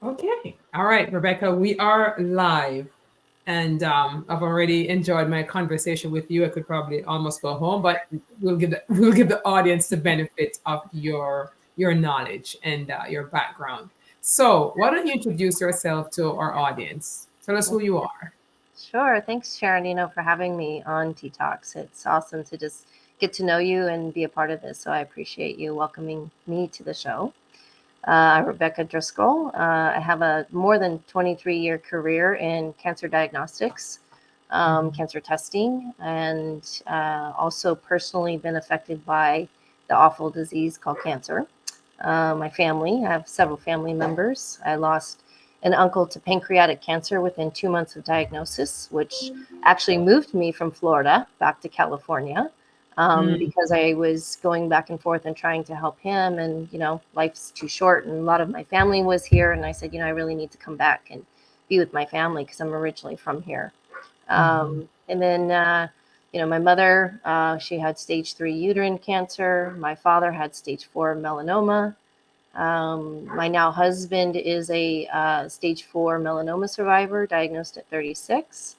Okay. All right, Rebecca, we are live. And I've already enjoyed my conversation with you. I could probably almost go home, but we'll give the audience the benefit of your knowledge and your background. So, why don't you introduce yourself to our audience? Tell us who you are. Sure. Thanks, Sharon, for having me on Tea Talks. It's awesome to just get to know you and be a part of this. So I appreciate you welcoming me to the show. I'm Rebecca Driscoll. I have a more than 23-year career in cancer diagnostics, Mhm. cancer testing, and also personally been affected by the awful disease called cancer. My family, I have several family members. I lost an uncle to pancreatic cancer within 2 months of diagnosis, which actually moved me from Florida back to California Mm. because I was going back and forth and trying to help him. And, life's too short. And a lot of my family was here. And I said, I really need to come back and be with my family because I'm originally from here. Mhm. And then, my mother, she had stage 3 uterine cancer. My father had stage 4 melanoma. My now husband is a stage 4 melanoma survivor, diagnosed at 36.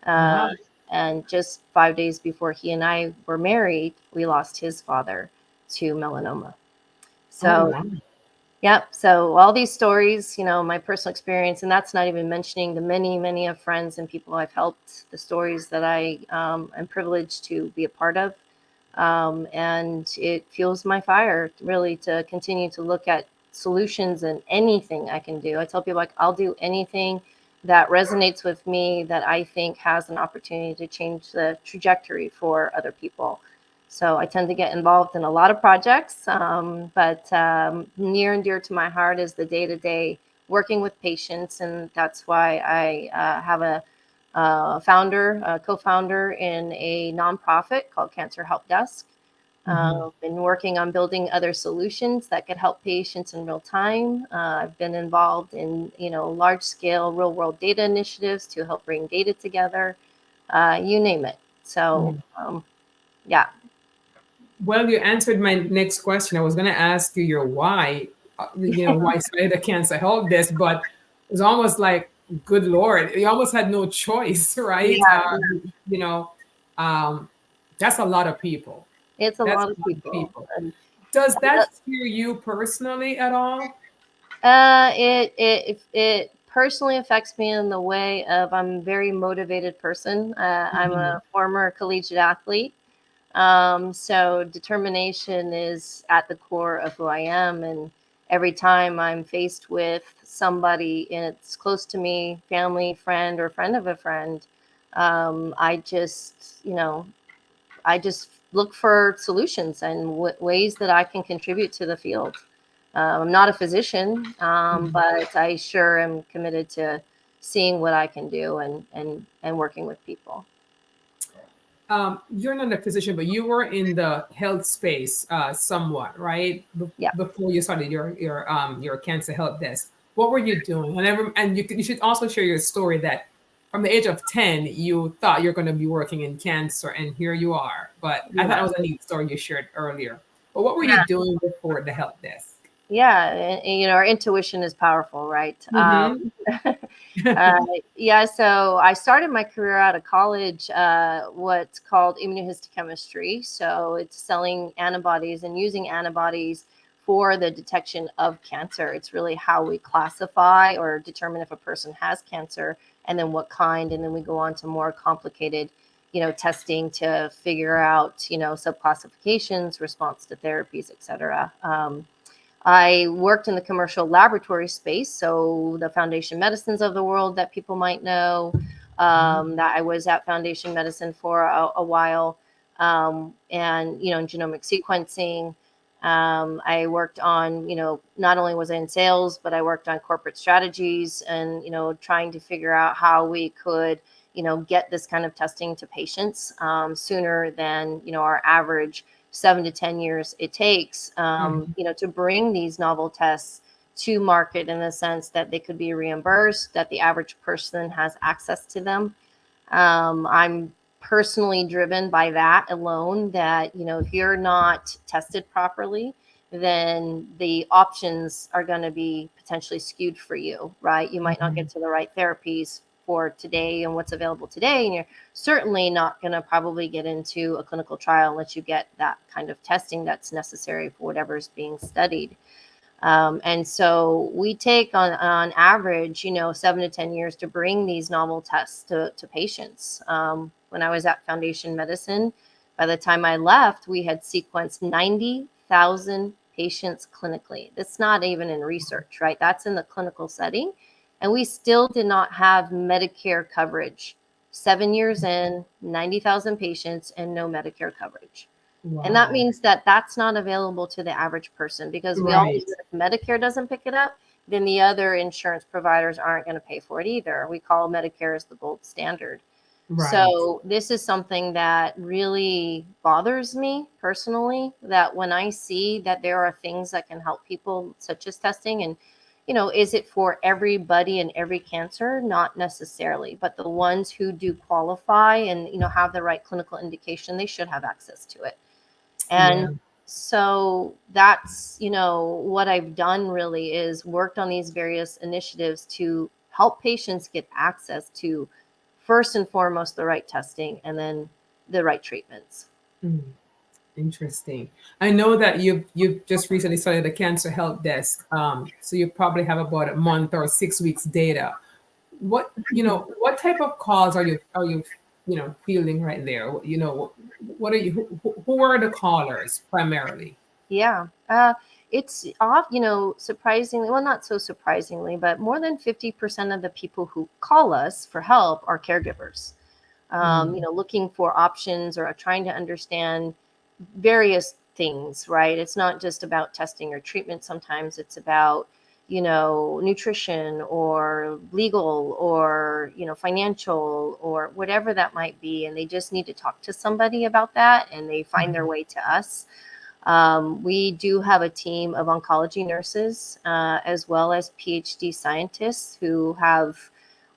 Wow. Uh, and just 5 days before he and I were married, we lost his father to melanoma. Oh, So, wow. yep. So all these stories, my personal experience, and that's not even mentioning the many, many of friends and people I've helped, the stories that I am privileged to be a part of. And it fuels my fire really to continue to look at solutions and anything I can do. I tell people like I'll do anything that resonates with me that I think has an opportunity to change the trajectory for other people. So I tend to get involved in a lot of projects, but near and dear to my heart is the day-to-day working with patients, and that's why I have a co-founder in a nonprofit called Cancer Help Desk. Mhm. Been working on building other solutions that could help patients in real time. I've been involved in large scale real world data initiatives to help bring data together. You name it. So Mhm. yeah, Well, you answered my next question. I was going to ask you your why, why Spider Cancer help this, but it's almost like, good Lord, you almost had no choice, right? yeah, You know, um, that's a lot of people. it's a That's lot a of lot of people. people. And Does that scare you personally at all? it personally affects me in the way of I'm a very motivated person. I'm Mhm. a former collegiate athlete. So determination is at the core of who I am. And every time I'm faced with somebody and it's close to me, family, friend, or friend of a friend, I just look for solutions and ways that I can contribute to the field. I'm not a physician, Mhm. but I sure am committed to seeing what I can do and working with people. You're not a physician, but you were in the health space somewhat, right? Yeah. Before you started your cancer help desk. What were you doing? Whenever, and you should also share your story that from the age of 10, you thought you're going to be working in cancer, and here you are. But I thought Yeah. it was a neat story you shared earlier. But what were you doing before the help desk? Yeah, our intuition is powerful, right? Mm-hmm. Uh, yeah, so I started my career out of college, what's called immunohistochemistry. So it's selling antibodies and using antibodies for the detection of cancer. It's really how we classify or determine if a person has cancer and then what kind, and then we go on to more complicated, testing to figure out, subclassifications, response to therapies, et cetera. I worked in the commercial laboratory space, so the Foundation Medicines of the world that people might know. That I was at Foundation Medicine for a while, and in genomic sequencing. I worked on, not only was I in sales, but I worked on corporate strategies and trying to figure out how we could get this kind of testing to patients sooner than our average 7 to 10 years it takes, Mm-hmm. to bring these novel tests to market in the sense that they could be reimbursed, that the average person has access to them. I'm personally driven by that alone, that, if you're not tested properly, then the options are going to be potentially skewed for you, right? You might not get to the right therapies for today and what's available today. And you're certainly not going to probably get into a clinical trial unless you get that kind of testing that's necessary for whatever is being studied. And so we take on average, 7 to 10 years to bring these novel tests to patients. When I was at Foundation Medicine, by the time I left, we had sequenced 90,000 patients clinically. That's not even in research, right? That's in the clinical setting. And we still did not have Medicare coverage. 7 years in, 90,000 patients and no Medicare coverage. Wow. And that means that that's not available to the average person, because we all know that if Medicare doesn't pick it up, then the other insurance providers aren't going to pay for it either. We call Medicare as the gold standard. Right. So this is something that really bothers me personally, that when I see that there are things that can help people, such as testing, and is it for everybody and every cancer? Not necessarily, but the ones who do qualify and have the right clinical indication, they should have access to it. And so that's, what I've done really is worked on these various initiatives to help patients get access to, first and foremost, the right testing and then the right treatments. Interesting. I know that you've just recently started a cancer help desk. So you probably have about a month or 6 weeks data. What type of calls are you fielding right there? What are you, who are the callers primarily? Yeah. It's off, surprisingly, well, not so surprisingly, but more than 50% of the people who call us for help are caregivers, looking for options or trying to understand various things, right? It's not just about testing or treatment. Sometimes it's about, nutrition or legal or, financial or whatever that might be. And they just need to talk to somebody about that, and they find their way to us. We do have a team of oncology nurses, as well as PhD scientists who have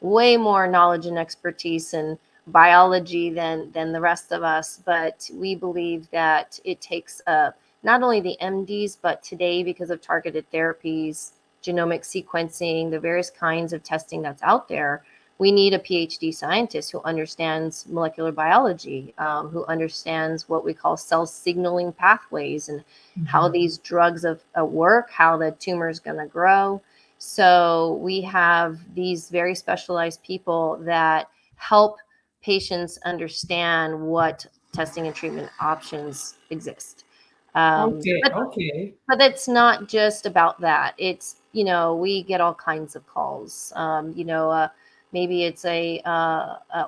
way more knowledge and expertise in biology than the rest of us. But we believe that it takes not only the MDs, but today, because of targeted therapies, genomic sequencing, the various kinds of testing that's out there, we need a PhD scientist who understands molecular biology, who understands what we call cell signaling pathways and how these drugs work, how the tumor is going to grow. So we have these very specialized people that help patients understand what testing and treatment options exist. But it's not just about that. It's, we get all kinds of calls. Maybe it's a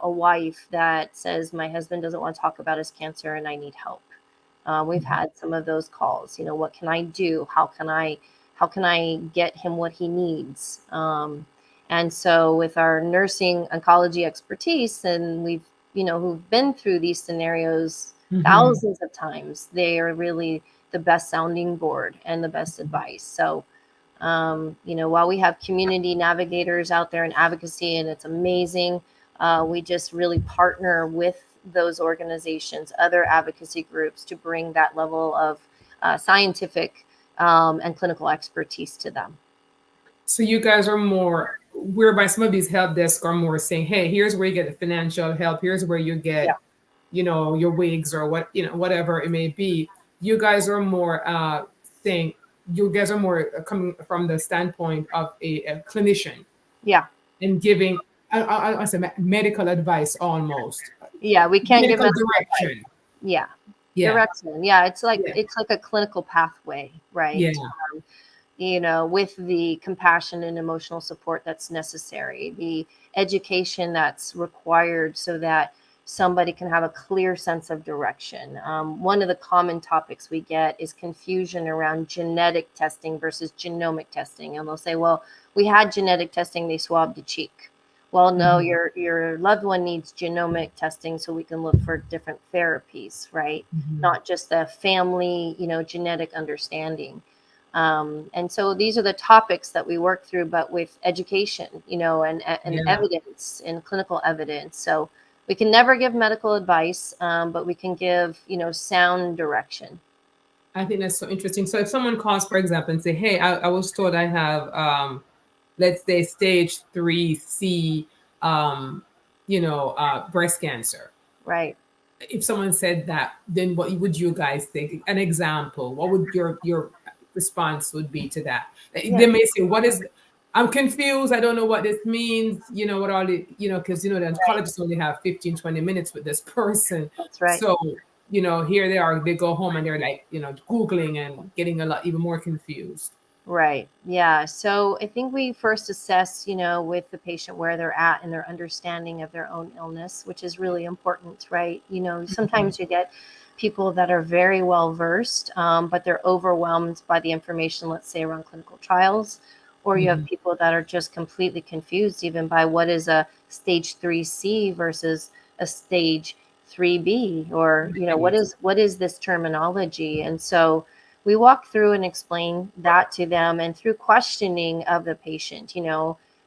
wife that says, my husband doesn't want to talk about his cancer and I need help. We've had some of those calls. What can I do? How can I get him what he needs? And so with our nursing oncology expertise, and we've, who've been through these scenarios thousands of times, they are really the best sounding board and the best advice. So, while we have community navigators out there in advocacy, and it's amazing, we just really partner with those organizations, other advocacy groups, to bring that level of scientific and clinical expertise to them. So you guys are more, whereby some of these help desks are more saying, hey, here's where you get the financial help. Here's where you get, your wigs or whatever it may be. You guys are more saying, you guys are more coming from the standpoint of a clinician. Yeah. And giving, I say medical advice almost. Yeah, we can't give medical direction. Yeah. Direction. Yeah, it's like a clinical pathway, right? Yeah. With the compassion and emotional support that's necessary, the education that's required so that somebody can have a clear sense of direction. One of the common topics we get is confusion around genetic testing versus genomic testing. And they'll say, well, we had genetic testing, they swabbed a cheek. Well, no, your loved one needs genomic testing so we can look for different therapies, right? Not just the family, genetic understanding. And so these are the topics that we work through, but with education, and evidence and clinical evidence. So we can never give medical advice, but we can give, sound direction. I think that's so interesting. So if someone calls, for example, and say, "Hey, I was told I have, let's say, stage 3C, breast cancer." Right. If someone said that, then what would you guys think? An example. What would your response would be to that? They Yeah. may say, "What is? I'm confused. I don't know what this means. What all the because the Right. oncologists only have 15, 20 minutes with this person. That's right. So here they are. They go home and they're like googling and getting a lot even more confused. Right. Yeah. So I think we first assess, with the patient where they're at and their understanding of their own illness, which is really important, right? Mhm. Sometimes you get people that are very well versed, but they're overwhelmed by the information, let's say around clinical trials, or you have Mhm. people that are just completely confused even by what is a stage 3C versus a stage 3B, or, what Right. is this terminology? And so, we walk through and explain that to them, and through questioning of the patient,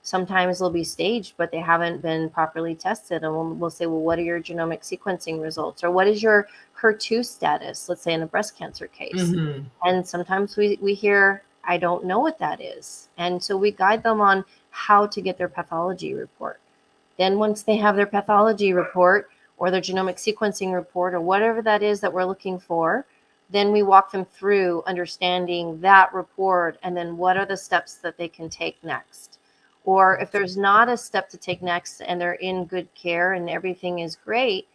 sometimes they'll be staged but they haven't been properly tested, and we'll say, well, what are your genomic sequencing results, or what is your HER2 status, let's say in a breast cancer case. Mhm. And sometimes we hear, I don't know what that is, and so we guide them on how to get their pathology report. Then once they have their pathology report or their genomic sequencing report or whatever that is that we're looking for, then we walk them through understanding that report, and then what are the steps that they can take next. Or if there's not a step to take next and they're in good care and everything is great,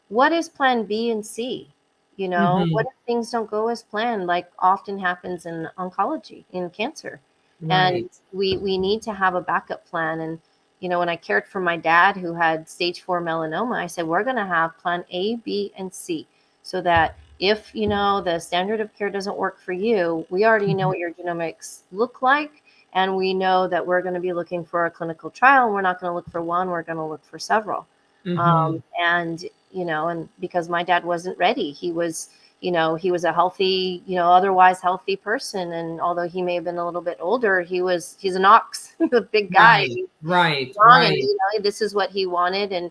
what is plan B and C? What Mhm. if things don't go as planned, like often happens in oncology, in cancer? Right. And we need to have a backup plan. And when I cared for my dad who had stage 4 melanoma, I said, we're going to have plan A, B, and C, so that if the standard of care doesn't work for you, we already know Mhm. what your genomics look like, and we know that we're going to be looking for a clinical trial, and we're not going to look for one, we're going to look for several. Mhm. And and because my dad wasn't ready, he was a healthy, otherwise healthy person, and although he may have been a little bit older, he's an ox. He's a big guy. Right. Right. Strong, and Right. this is what he wanted. And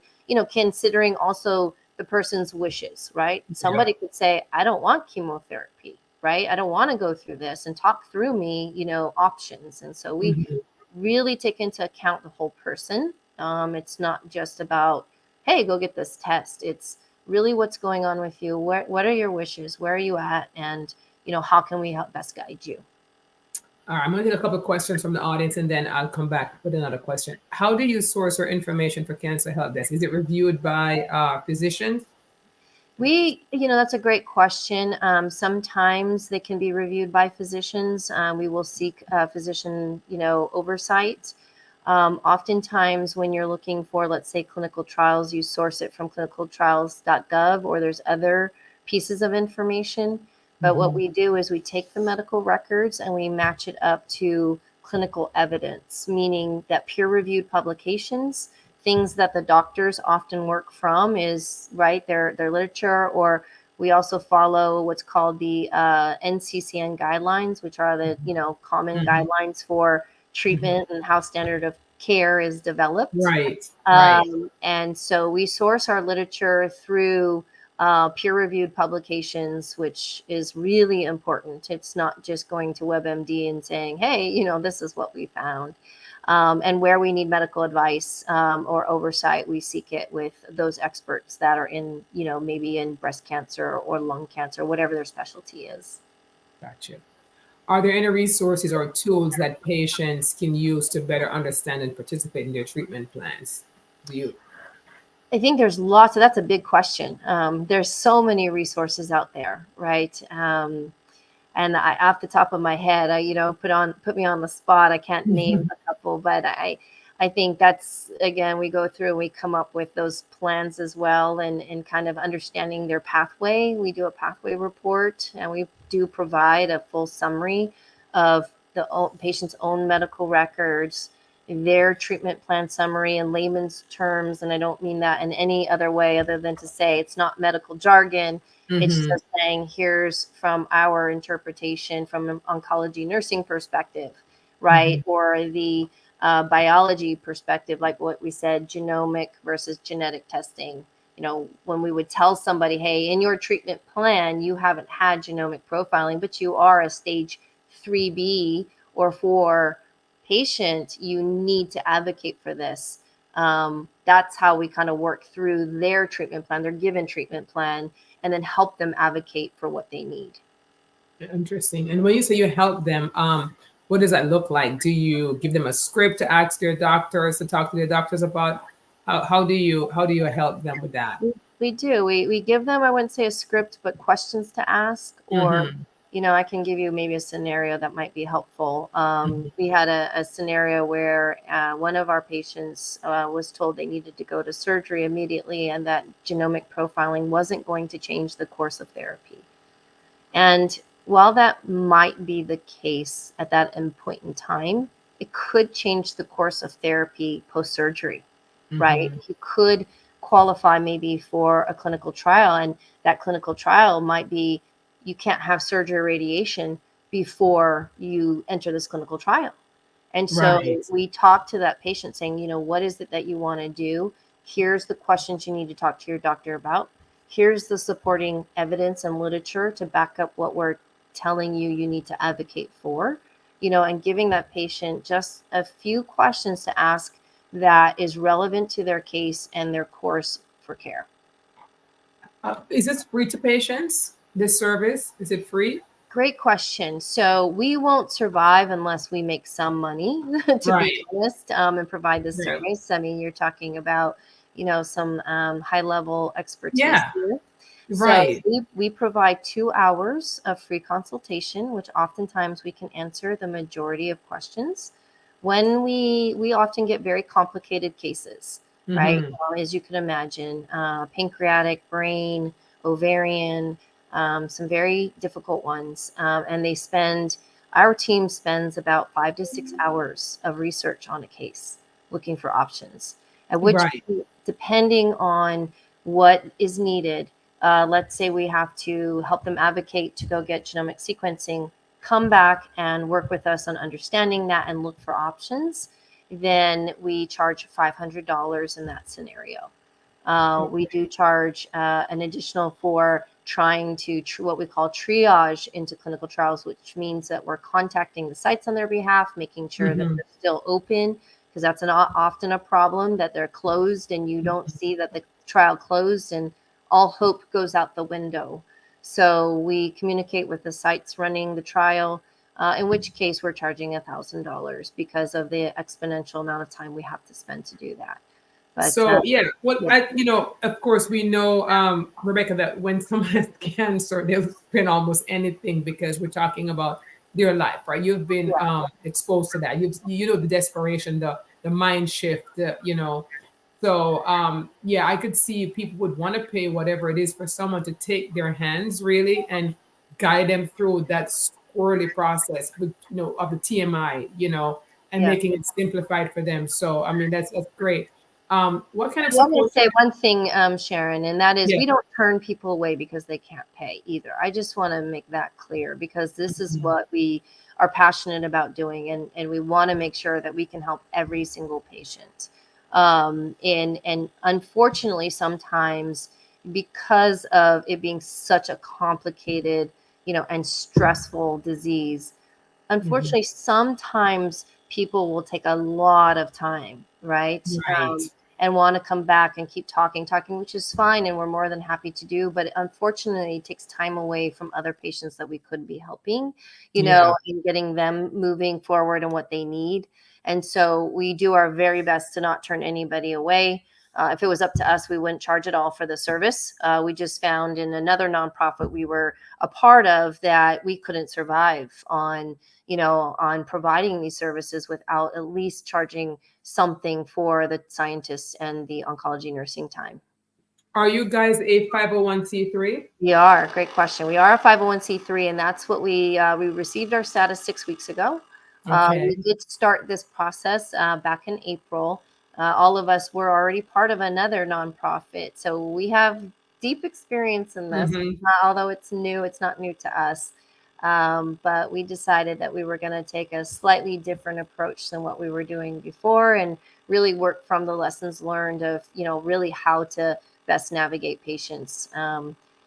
considering also the person's wishes, right? Yeah. Somebody could say, I don't want chemotherapy, right? I don't want to go through this, and talk through me, options. And so we Mhm. really take into account the whole person. It's not just about, hey, go get this test. It's really what's going on with you. What are your wishes? Where are you at? And how can we help best guide you? All right, I'm going to get a couple of questions from the audience and then I'll come back with another question. How do you source your information for cancer help desk? Is it reviewed by physicians? That's a great question. Sometimes they can be reviewed by physicians. We will seek physician, oversight. Oftentimes, when you're looking for, let's say, clinical trials, you source it from clinicaltrials.gov, or there's other pieces of information. But what Mhm. we do is we take the medical records and we match it up to clinical evidence, meaning that peer-reviewed publications, things that the doctors often work from, is right their literature. Or we also follow what's called the NCCN guidelines, which are the common Mhm. guidelines for Mhm. treatment and how standard of care is developed. Right. Right. And so we source our literature through peer-reviewed publications, which is really important. It's not just going to WebMD and saying, hey, this is what we found. And where we need medical advice or oversight, we seek it with those experts that are in, maybe in breast cancer or lung cancer, whatever their specialty is. Gotcha. Are there any resources or tools that patients can use to better understand and participate in their treatment plans? Do you? I think there's lots of, that's a big question. There's so many resources out there, right? And off the top of my head, put me on the spot. I can't name a couple, but I think that's, again, we go through and we come up with those plans as well, and kind of understanding their pathway. We do a pathway report, and we do provide a full summary of the patient's own medical records, their treatment plan summary in layman's terms. And I don't mean that in any other way other than to say it's not medical jargon. It's Mhm. just saying, here's from our interpretation from an oncology nursing perspective, right? Mhm. Or the biology perspective, like what we said, genomic versus genetic testing. when we would tell somebody, hey, in your treatment plan, you haven't had genomic profiling, but you are a stage 3B or 4 patient, you need to advocate for this. That's how we kind of work through their treatment plan, their given treatment plan, and then help them advocate for what they need. Interesting. And when you say you help them, what does that look like? Do you give them a script to ask their doctors, to talk to their doctors about? How do you help them with that? We do. We give them, I wouldn't say a script, but questions to ask, or I can give you maybe a scenario that might be helpful. We had a scenario where one of our patients was told they needed to go to surgery immediately, and that genomic profiling wasn't going to change the course of therapy. And while that might be the case at that end point in time, it could change the course of therapy post-surgery, right? You could qualify maybe for a clinical trial, and that clinical trial might be you can't have surgery or radiation before you enter this clinical trial. And so we talk to that patient saying, what is it that you want to do? Here's the questions you need to talk to your doctor about. Here's the supporting evidence and literature to back up what we're telling you need to advocate for, and giving that patient just a few questions to ask that is relevant to their case and their course for care. Is this free to patients, this service? Is it free? Great question. So we won't survive unless we make some money, to be honest, and provide this service. I mean, you're talking about, some high-level expertise here. So we provide 2 hours of free consultation, which oftentimes we can answer the majority of questions. When we often get very complicated cases, right? As you can imagine, pancreatic, brain, ovarian, some very difficult ones. And our team spends about 5 to 6 hours of research on a case, looking for options, at which, depending on what is needed, let's say we have to help them advocate to go get genomic sequencing, come back and work with us on understanding that and look for options, then we charge $500 in that scenario. We do charge an additional for trying to what we call triage into clinical trials, which means that we're contacting the sites on their behalf, making sure that they're still open, because that's often a problem, that they're closed and you don't see that the trial closed and all hope goes out the window. So we communicate with the sites running the trial, in which case we're charging $1,000 because of the exponential amount of time we have to spend to do that. But, of course, we know, Rebecca, that when someone has cancer, they'll spend almost anything because we're talking about their life, right? You've been exposed to that. You know the desperation, the mind shift, So, I could see people would want to pay whatever it is for someone to take their hands really and guide them through that squirrely process, of the TMI, and making it simplified for them. So, I mean, that's great. What kind of support? Let me say one thing, Sharon, and that is we don't turn people away because they can't pay either. I just want to make that clear, because this is what we are passionate about doing, and we want to make sure that we can help every single patient. And unfortunately, sometimes because of it being such a complicated, and stressful disease, unfortunately, sometimes people will take a lot of time, right? And want to come back and keep talking, which is fine, and we're more than happy to do. But unfortunately, it takes time away from other patients that we could be helping, and getting them moving forward and what they need. And so we do our very best to not turn anybody away. If it was up to us, we wouldn't charge at all for the service. We just found in another nonprofit we were a part of that we couldn't survive on providing these services without at least charging something for the scientists and the oncology nursing time. Are you guys a 501c3? We are. Great question. We are a 501c3, and that's what we received our status 6 weeks ago. We did start this process back in April. All of us were already part of another nonprofit, so we have deep experience in this. Although it's new, it's not new to us. But we decided that we were going to take a slightly different approach than what we were doing before, and really work from the lessons learned of, really how to best navigate patients.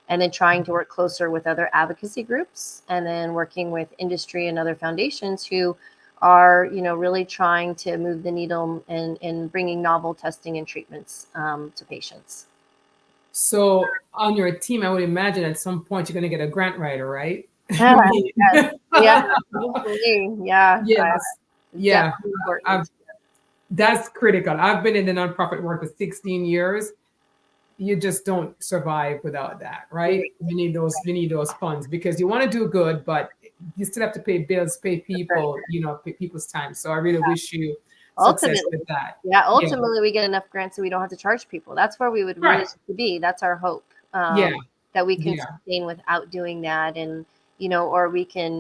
And then trying to work closer with other advocacy groups, and then working with industry and other foundations who are, really trying to move the needle in bringing novel testing and treatments to patients. So on your team, I would imagine at some point you're going to get a grant writer, right? I Yes, mean, yeah, hopefully, yeah, yes, yeah, definitely I've, important. that's critical. I've been in the nonprofit work for 16 years. You just don't survive without that, right? Right, You need those funds because you want to do good, but you still have to pay bills, pay that's right. people, pay people's time. So I really Yeah. wish you success Ultimately, with that. yeah, Yeah, ultimately we get enough grants so we don't have to charge people. That's where we would really right. like to be. That's our hope. Yeah, That we can yeah. sustain without doing that, and or we can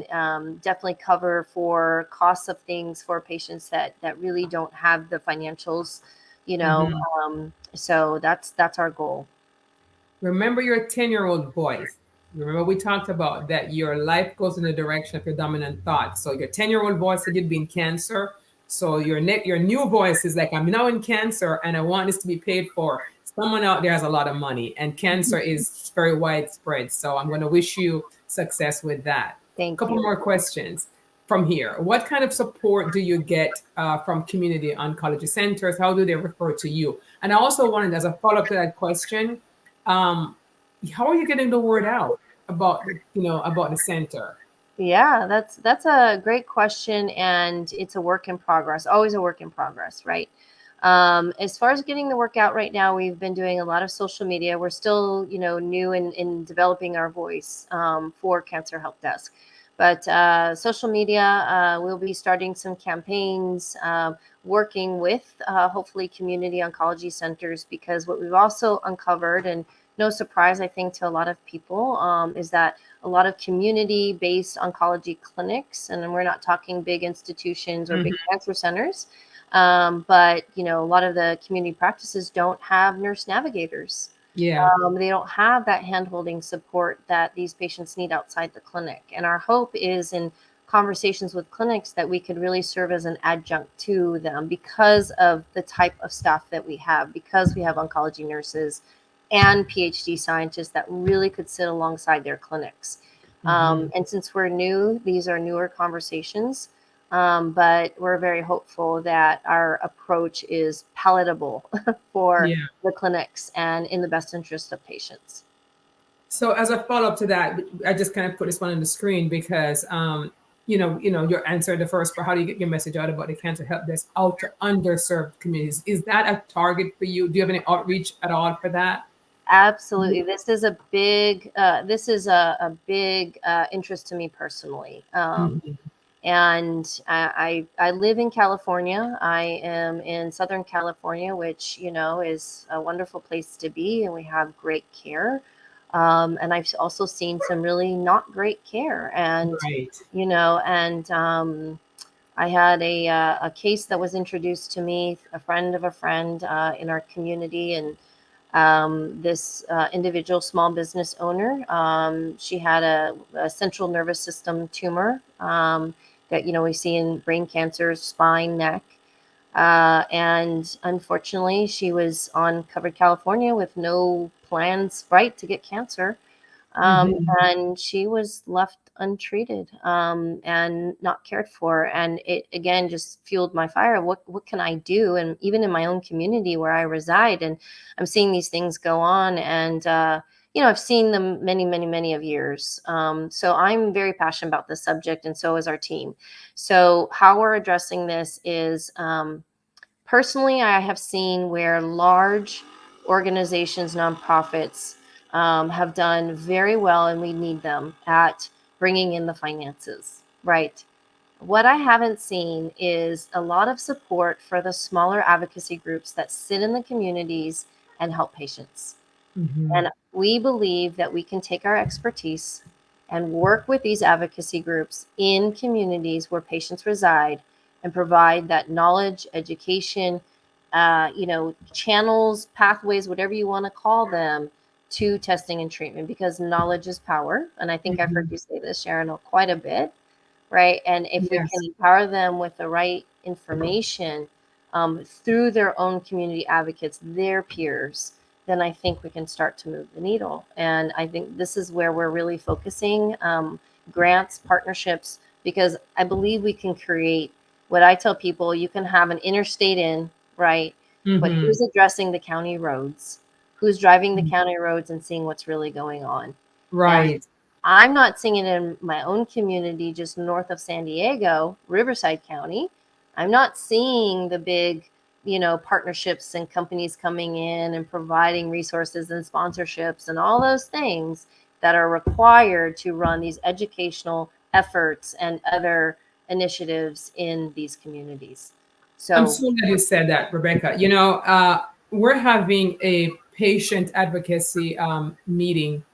definitely cover for costs of things for patients that really don't have the financials. Mhm. So that's our goal. Remember your 10-year-old voice. Remember we talked about that your life goes in the direction of your dominant thought. So your 10-year-old voice said you'd be in cancer. So your new voice is like, I'm now in cancer and I want this to be paid for. Someone out there has a lot of money and cancer is very widespread. So I'm going to wish you success with that. Thank Couple you. more questions from here. What kind of support do you get from community oncology centers? How do they refer to you? And I also wanted, as a follow-up to that question, um, how are you getting the word out about about the center? Yeah, that's a great question, and it's a work in progress. Always a work in progress, right? As far as getting the work out right now, we've been doing a lot of social media. We're still, new in developing our voice for Cancer Help Desk, but social media, we'll be starting some campaigns, working with hopefully community oncology centers, because what we've also uncovered, and no surprise, I think, to a lot of people, is that a lot of community-based oncology clinics, and we're not talking big institutions or big Mhm. cancer centers, but a lot of the community practices don't have nurse navigators. Yeah. They don't have that hand-holding support that these patients need outside the clinic. And our hope is, in conversations with clinics, that we could really serve as an adjunct to them because of the type of staff that we have, because we have oncology nurses and PhD scientists that really could sit alongside their clinics. Mhm. And since we're new, these are newer conversations, but we're very hopeful that our approach is palatable for Yeah. the clinics and in the best interest of patients. So as a follow-up to that, I just kind of put this one on the screen because your answer, the first part, how do you get your message out about the cancer help desk out to underserved communities? Is that a target for you? Do you have any outreach at all for that? Absolutely, this is a big big interest to me personally. Mhm. And I live in California. I am in Southern California, which is a wonderful place to be, and we have great care. And I've also seen some really not great care, and Right. I had a case that was introduced to me, a friend of a friend in our community, and this individual small business owner, she had a central nervous system tumor that we see in brain cancers, spine, neck, and unfortunately, she was on Covered California with no plans, right, to get cancer. Mhm. And she was left untreated and not cared for. And it again just fueled my fire. What can I do? And even in my own community where I reside, and I'm seeing these things go on, and I've seen them many, many, many of years. So I'm very passionate about this subject, and so is our team. So how we're addressing this is, personally, I have seen where large organizations, nonprofits, have done very well, and we need them at bringing in the finances, right? What I haven't seen is a lot of support for the smaller advocacy groups that sit in the communities and help patients. Mhm. And we believe that we can take our expertise and work with these advocacy groups in communities where patients reside and provide that knowledge, education, channels, pathways, whatever you want to call them, to testing and treatment, because knowledge is power. And I think I've heard Mhm. you say this, Sharon, quite a bit, right? And if we can Yes. empower them with the right information through their own community advocates, their peers, then I think we can start to move the needle. And I think this is where we're really focusing, grants, partnerships, because I believe we can create what I tell people: you can have an interstate in, right? But Mm-hmm. who's addressing the county roads? Who's driving the county roads and seeing what's really going on? And Right. I'm not seeing it in my own community, just north of San Diego, Riverside County. I'm not seeing the big, partnerships and companies coming in and providing resources and sponsorships and all those things that are required to run these educational efforts and other initiatives in these communities. I'm So, so glad you said that, Rebecca. We're having a patient advocacy meeting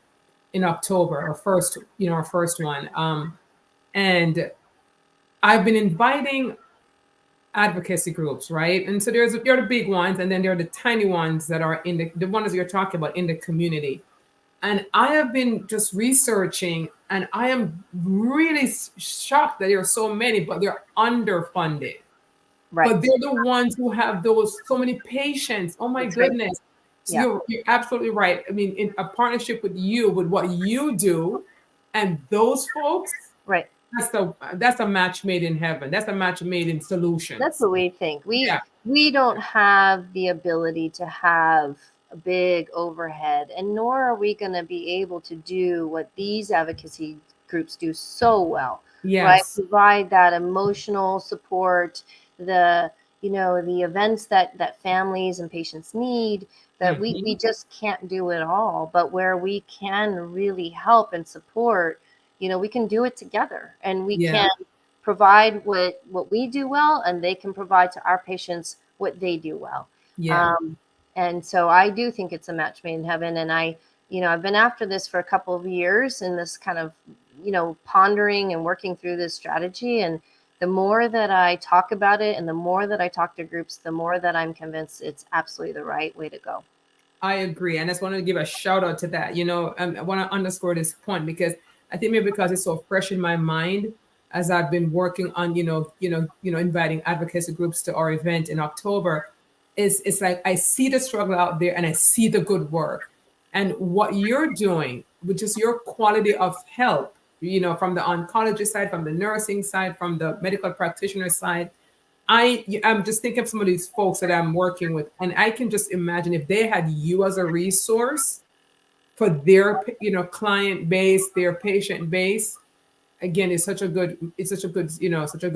in October, our first one. And I've been inviting advocacy groups, right? And so there are the big ones, and then there are the tiny ones that are in the ones you're talking about in the community. And I have been just researching, and I am really shocked that there are so many, but they're underfunded. right. But they're the ones who have those so many patients. Oh my That's right. goodness. So Yeah. you're absolutely right. I mean, in a partnership with you, with what you do, and those folks, Right. that's a match made in heaven. That's a match made in That's solutions. what we think. We Yeah. we don't have the ability to have a big overhead, and nor are we going to be able to do what these advocacy groups do so well, right? Yes. Provide that emotional support, the the events that families and patients need, that we Mhm. just can't do it all. But where we can really help and support, we can do it together, and we Yeah. can provide what we do well, and they can provide to our patients what they do well. Yeah. um, and so I do think it's a match made in heaven. And I've been after this for a couple of years, in this kind of pondering and working through this strategy. And the more that I talk about it and the more that I talk to groups, the more that I'm convinced it's absolutely the right way to go. I agree. And I just wanted to give a shout out to that. I want to underscore this point because I think maybe because it's so fresh in my mind as I've been working on, inviting advocacy groups to our event in October, it's like I see the struggle out there and I see the good work. And what you're doing, which is your quality of help, from the oncology side, from the nursing side, from the medical practitioner side, I'm just thinking of some of these folks that I'm working with, and I can just imagine if they had you as a resource for their, client base, their patient base. Again, such a good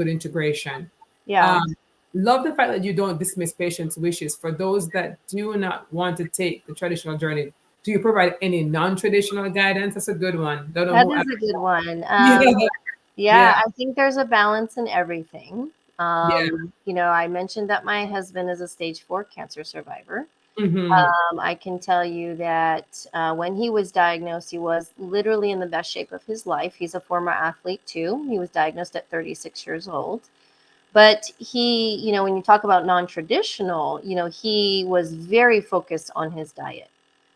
integration. Yeah. Um, Love the fact that you don't dismiss patients' wishes. For those that do not want to take the traditional journey, do you provide any non-traditional guidance? That's a good one. Don't know That who. is a good one. Yeah, Yeah, yeah, I think there's a balance in everything. yeah. I mentioned that my husband is a stage 4 cancer survivor. Hmm. I can tell you that when he was diagnosed, he was literally in the best shape of his life. He's a former athlete too. He was diagnosed at 36 years old. But he, when you talk about non-traditional, he was very focused on his diet.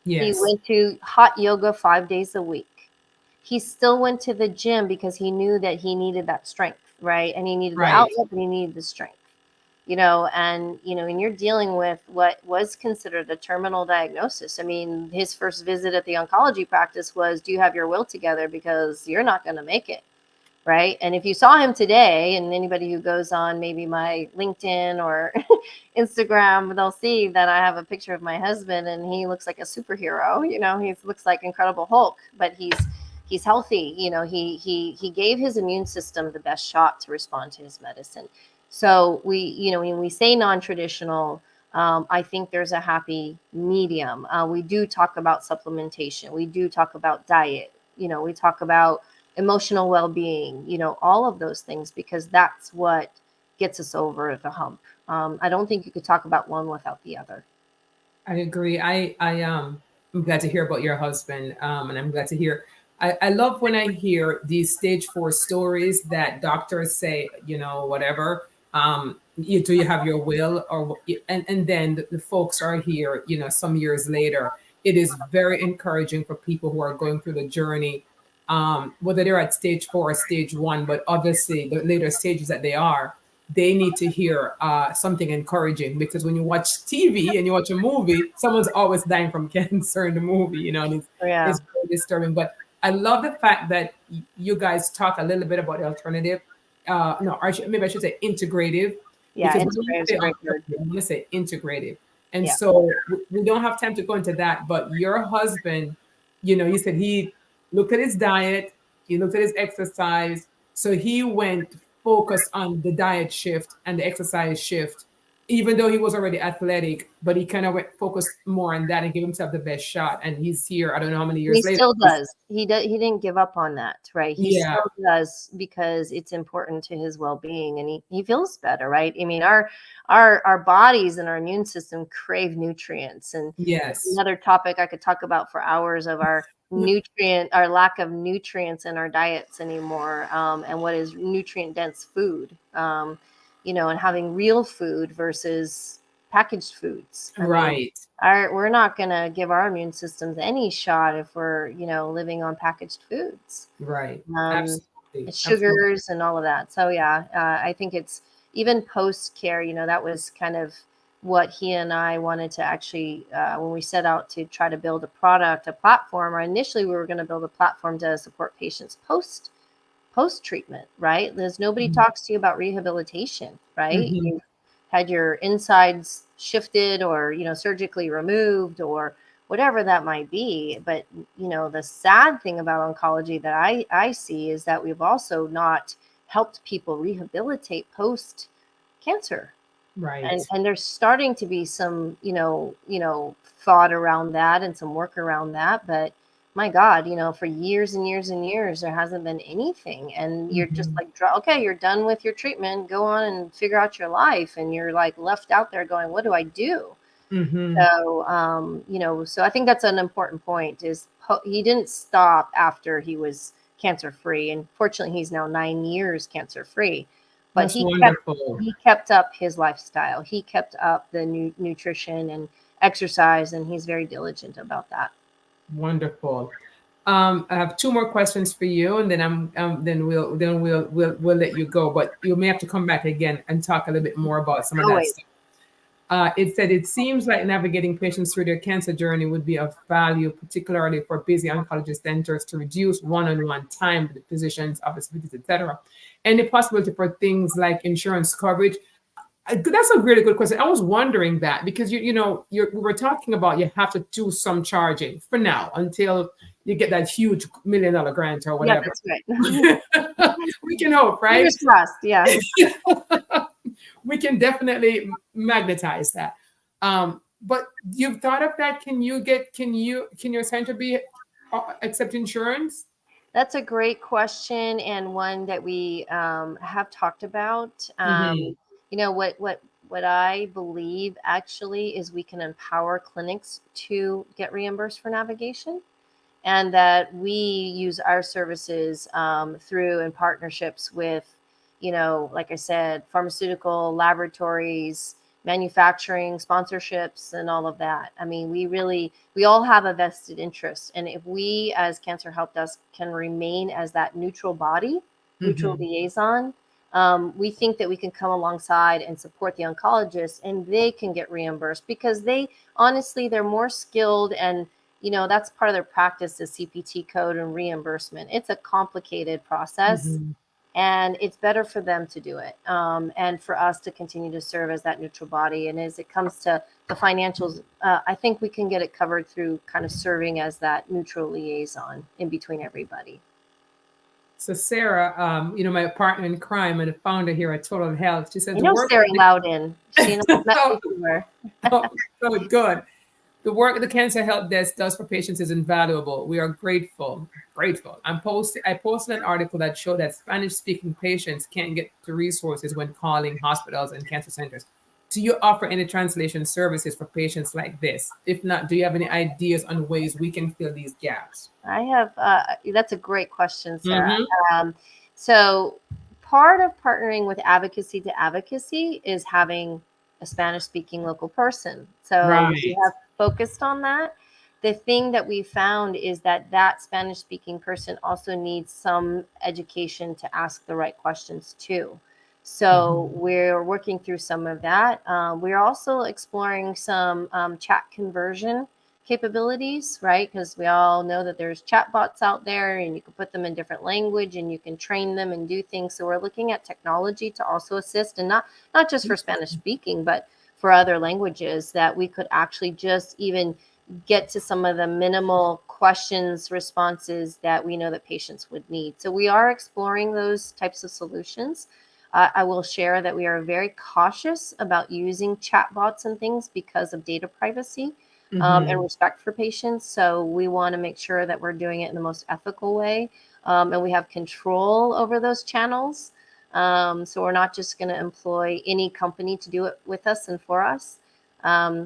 He Yes. went to hot yoga 5 days a week. He still went to the gym because he knew that he needed that strength, right? And he needed the Right. outlet, but he needed the strength. And and you're dealing with what was considered a terminal diagnosis. I mean, his first visit at the oncology practice was, do you have your will together, because you're not going to make it, right? And if you saw him today, and anybody who goes on maybe my LinkedIn or Instagram, they'll see that I have a picture of my husband, and he looks like a superhero. He looks like Incredible Hulk, but he's healthy. He gave his immune system the best shot to respond to his medicine. So when we say non-traditional, I think there's a happy medium. We do talk about supplementation. We do talk about diet. We talk about emotional well-being, all of those things, because that's what gets us over the hump. I don't think you could talk about one without the other. I agree. I'm glad to hear about your husband, and I'm glad to hear. I love when I hear these stage 4 stories that doctors say, whatever. Do you have your will, and then the folks are here, some years later. It is very encouraging for people who are going through the journey, whether they're at stage 4 or stage 1, but obviously the later stages that they are. they need to hear something encouraging, because when you watch TV and you watch a movie, someone's always dying from cancer in the movie, you know, and Yeah. it's very disturbing. But I love the fact that you guys talk a little bit about the alternative. No, maybe I should say integrative, Yeah. because we don't Integrative is say a great word. alternative, we want to say integrative. And Yeah. so we don't have time to go into that. But your husband, you know, you said he looked at his diet, he looked at his exercise. So he went focused on the diet shift and the exercise shift, even though he was already athletic, but he kind of went focused more on that and gave himself the best shot. And he's here, I don't know how many He years later. still does. He didn't give up on that, right? He Yeah, still does because it's important to his well-being, and he feels better, right? I mean, our bodies and our immune system crave nutrients. And yes. another topic I could talk about for hours of our lack of nutrients in our diets anymore, and what is nutrient dense food, and having real food versus packaged foods. I mean, Right, we're not going to give our immune systems any shot if we're, living on packaged foods, right. um, Absolutely. Absolutely. sugars and all of that. So yeah, I think it's even post care. That was kind of what he and I wanted to actually, when we set out to try to build a platform. Or initially, we were going to build a platform to support patients post treatment, right? There's nobody Mhm. talks to you about rehabilitation, right? Mhm. You had your insides shifted or, surgically removed or whatever that might be. But, the sad thing about oncology that I see is that we've also not helped people rehabilitate post cancer. Right. And there's starting to be some, thought around that and some work around that. But my God, for years and years and years, there hasn't been anything. And you're just Mhm. like, okay, you're done with your treatment. Go on and figure out your life. And you're like left out there going, what do I do? Mhm. So, so I think that's an important point is he didn't stop after he was cancer free. And fortunately, he's now 9 years cancer free. But That's he kept wonderful. he kept up his lifestyle. He kept up the nutrition and exercise, and he's very diligent about that. Wonderful. I have two more questions for you, and then we'll let you go. But you may have to come back again and talk a little bit more about some of that Always. stuff. It said it seems like navigating patients through their cancer journey would be of value, particularly for busy oncology centers, to reduce one-on-one time with the physicians, office visits, etc., and the possibility for things like insurance coverage. That's a really good question. I was wondering that because we were talking about you have to do some charging for now until you get that huge $1 million grant or Yeah, whatever. that's right. We can hope, right? Fingers crossed. Yeah. We can definitely magnetize that. But you've thought of that? Can your center be accept insurance? That's a great question, and one that we have talked about. Hmm. What I believe actually is we can empower clinics to get reimbursed for navigation, and that we use our services through in partnerships with, like I said, pharmaceutical laboratories, manufacturing, sponsorships, and all of that. I mean, we all have a vested interest. And if we as Cancer Help Desk can remain as that neutral body, neutral Hmm. liaison, we think that we can come alongside and support the oncologists, and they can get reimbursed because they're more skilled, and that's part of their practice is CPT code and reimbursement. It's a complicated process, Hmm. and it's better for them to do it, and for us to continue to serve as that neutral body. And as it comes to the financials, I think we can get it covered through kind of serving as that neutral liaison in between everybody. So Sarah, my partner in crime and the founder here at Total Health, she said I the know work. Sarah Loudon. She and I met Oh, before. oh, good, good. The work the Cancer Help Desk does for patients is invaluable. We are grateful. Grateful. I posted an article that showed that Spanish-speaking patients can't get to resources when calling hospitals and cancer centers. Do you offer any translation services for patients like this? If not, do you have any ideas on ways we can fill these gaps? I have, that's a great question, Sarah. Mm-hmm. Um, so, part of partnering with advocacy to advocacy is having a Spanish speaking local person. So, we Right. have focused on that. The thing that we found is that Spanish speaking person also needs some education to ask the right questions too. So we're working through some of that. We're also exploring some chat conversion capabilities, right? Because we all know that there's chatbots out there and you can put them in different language and you can train them and do things. So we're looking at technology to also assist, and not just for Spanish speaking, but for other languages, that we could actually just even get to some of the minimal questions, responses that we know that patients would need. So we are exploring those types of solutions. I will share that we are very cautious about using chatbots and things because of data privacy and respect for patients. So we want to make sure that we're doing it in the most ethical way, and we have control over those channels. So we're not just going to employ any company to do it with us and for us.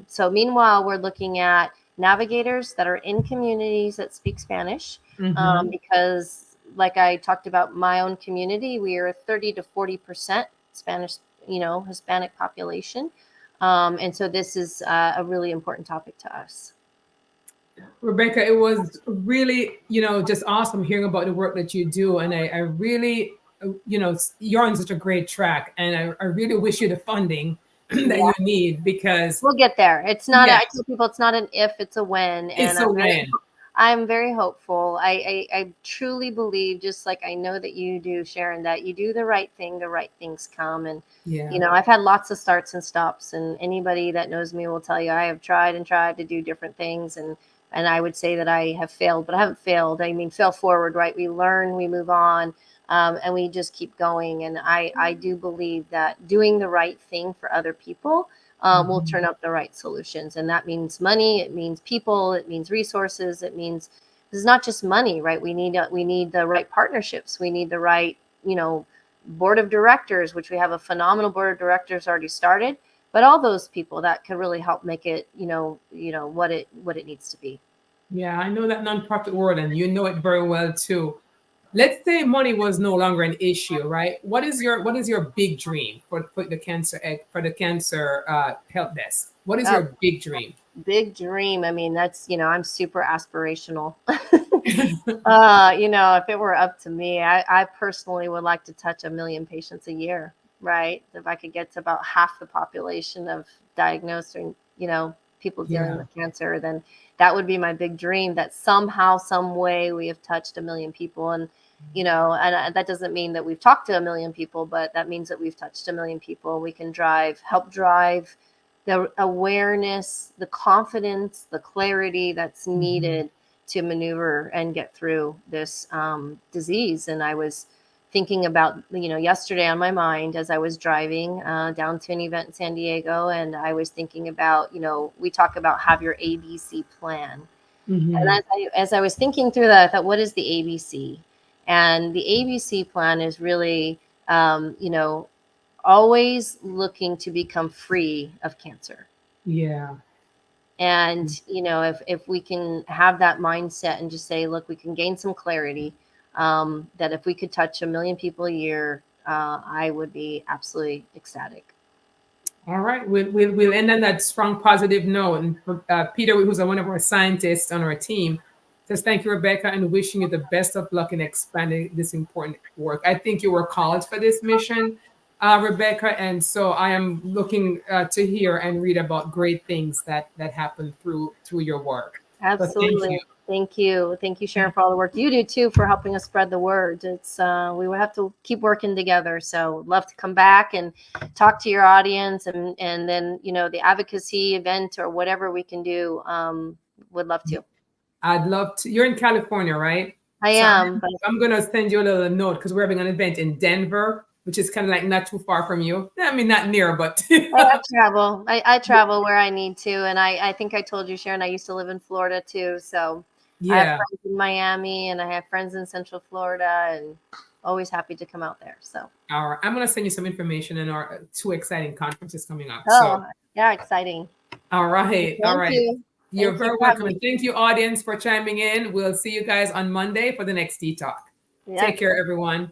So meanwhile, we're looking at navigators that are in communities that speak Spanish, because like I talked about my own community, we are 30 to 40% Spanish, Hispanic population. And so this is a really important topic to us. Rebecca, it was really, just awesome hearing about the work that you do. And I really, you're on such a great track. And I really wish you the funding that you need, because we'll get there. It's not, I tell people it's not an if, it's a when. It's a when. I'm very hopeful. I truly believe, just like I know that you do, Sharon, that you do the right thing, the right things come. And, I've had lots of starts and stops, and anybody that knows me will tell you I have tried and tried to do different things. And I would say that I have failed, but I haven't failed. I mean, fail forward, right? We learn, we move on, and we just keep going. And I do believe that doing the right thing for other people will turn up the right solutions. And that means money, it means people, it means resources, it means it's not just money, right? We need the right partnerships. We need the right, board of directors, which we have a phenomenal board of directors already started, but all those people that can really help make it, what it needs to be. Yeah, I know that nonprofit world, and you know it very well too. Let's say money was no longer an issue, right? What is your big dream for the cancer help desk? What is your big dream? Big dream. I mean, that's, I'm super aspirational. If it were up to me, I personally would like to touch 1 million patients a year, right? If I could get to about half the population of diagnosing, people dealing with cancer, then that would be my big dream, that somehow, some way we have touched 1 million people. And, and that doesn't mean that we've talked to 1 million people, but that means that we've touched 1 million people. We can help drive the awareness, the confidence, the clarity that's needed to maneuver and get through this disease. And I was thinking about, yesterday on my mind as I was driving down to an event in San Diego, and I was thinking about, we talk about have your ABC plan. And as I was thinking through that, I thought, what is the ABC? And the ABC plan is really, always looking to become free of cancer. Yeah. And, if we can have that mindset and just say, look, we can gain some clarity, that if we could touch 1 million people a year, I would be absolutely ecstatic. All right, we'll end on that strong positive note. And Peter, who's one of our scientists on our team, says thank you, Rebecca, and wishing you the best of luck in expanding this important work. I think you were called for this mission, Rebecca, and so I am looking to hear and read about great things that happen through your work. Absolutely. So thank you, Sharon, for all the work you do too, for helping us spread the word. It's we will have to keep working together. So love to come back and talk to your audience, and then the advocacy event or whatever we can do. Would love to. I'd love to. You're in California, right? I am. I'm gonna send you a little note because we're having an event in Denver, which is kind of like not too far from you. I mean, not near, but I travel. I travel where I need to. And I think I told you, Sharon, I used to live in Florida too. So I have friends in Miami and I have friends in Central Florida, and always happy to come out there. So all right. I'm going to send you some information in our 2 exciting conferences coming up. Oh, yeah, exciting. All right. Thank you. You're very welcome. And thank you, audience, for chiming in. We'll see you guys on Monday for the next Tea Talk. Take care, everyone.